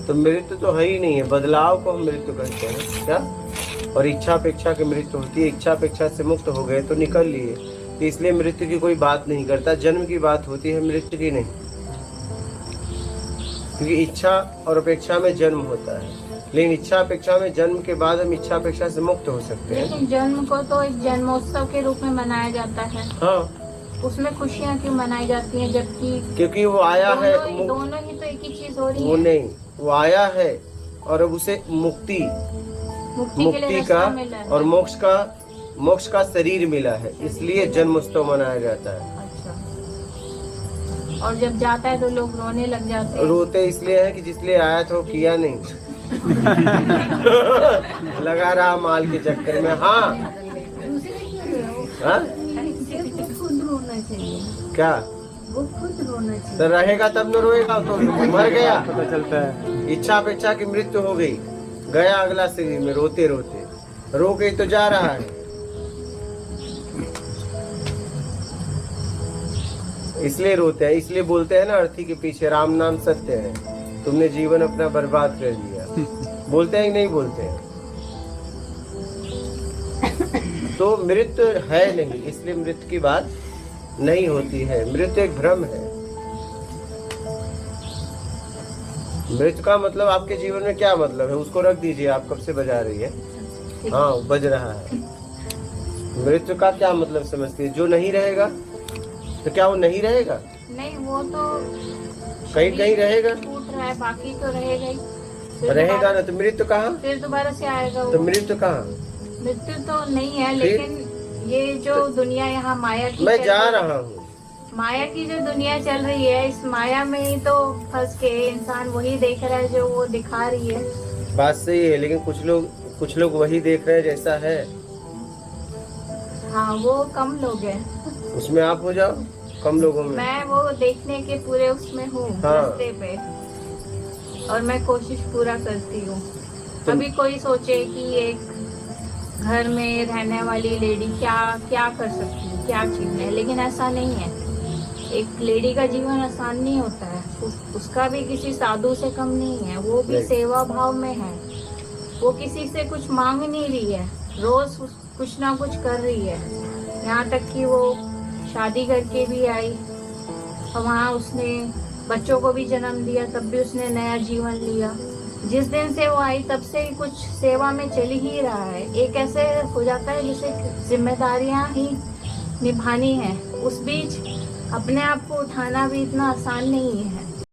तो मृत्यु तो है ही नहीं है, बदलाव को हम मृत्यु कहते हैं क्या। और इच्छा अपेक्षा की मृत्यु होती है, इच्छा अपेक्षा से मुक्त हो गए तो निकल लिए, तो इसलिए मृत्यु की कोई बात नहीं करता, जन्म की बात होती है, मृत्यु की नहीं। क्योंकि इच्छा और अपेक्षा में जन्म होता है, लेकिन इच्छा अपेक्षा में जन्म के बाद हम इच्छा अपेक्षा से मुक्त हो सकते हैं। लेकिन जन्म को तो एक जन्मोत्सव के रूप में मनाया जाता है। हाँ, उसमें खुशियाँ क्यों मनाई जाती हैं, जबकि क्योंकि वो आया है, दोनों ही तो एक ही चीज हो रही है। वो नहीं, वो आया है और अब उसे मुक्ति का और मोक्ष का शरीर मिला है, इसलिए जन्मोत्सव मनाया जाता है। अच्छा। और जब जाता है तो लोग रोने लग जाते हैं। रोते इसलिए है कि जिसलिए आया था वो किया नहीं लगा रहा माल के चक्कर में। हाँ, हाँ? खुद रोना चाहिए। क्या वो खुद रोना चाहिए। तो रहेगा तब न रोएगा, तो मर गया पता चलता है। इच्छा अपेक्षा की मृत्यु हो गई, गया अगला शरीर में रोते रोते, रो के तो जा रहा है। इसलिए रोते हैं, इसलिए बोलते हैं ना अर्थी के पीछे राम नाम सत्य है, तुमने जीवन अपना बर्बाद कर दिया। बोलते हैं कि नहीं बोलते हैं? तो मृत्यु है नहीं, इसलिए मृत्यु की बात नहीं होती है। मृत्यु एक भ्रम है। मृत्यु का मतलब आपके जीवन में क्या मतलब है उसको रख दीजिए। आप कब से बजा रही है? हाँ, बज रहा है। मृत्यु का क्या मतलब समझती है? जो नहीं रहेगा, तो क्या वो नहीं रहेगा? नहीं, वो तो कहीं कहीं रहेगा, टूट रहा है, बाकी तो रहेगा ही। रहेगा ना, तो मृत्यु कहाँ? फिर दोबारा से आएगा वो। तो मृत्यु कहाँ? मृत्यु तो नहीं है, लेकिन ये जो दुनिया यहाँ माया की, मैं जा रहा हूँ, माया की जो दुनिया चल रही है, इस माया में ही तो फंस के इंसान वही देख रहा है जो वो दिखा रही है। बात सही है, लेकिन कुछ लोग वही देख रहे हैं जैसा है। हाँ, वो कम लोग हैं। उसमें आप हो जाओ कम लोगों में। मैं वो देखने के पूरे उसमें हूँ, हाँ। रास्ते पे, और मैं कोशिश पूरा करती हूँ। अभी कोई सोचे कि एक घर में रहने वाली लेडी क्या कर सकती है, क्या चीज है, लेकिन ऐसा नहीं है। एक लेडी का जीवन आसान नहीं होता है, उसका भी किसी साधु से कम नहीं है। वो भी सेवा भाव में है, वो किसी से कुछ मांग नहीं रही है, रोज कुछ ना कुछ कर रही है। यहाँ तक कि वो शादी करके भी आई और वहाँ उसने बच्चों को भी जन्म दिया, तब भी उसने नया जीवन लिया। जिस दिन से वो आई तब से कुछ सेवा में चल ही रहा है। एक ऐसे हो जाता है जैसे जिम्मेदारियां ही निभानी है, उस बीच अपने आप को उठाना भी इतना आसान नहीं है।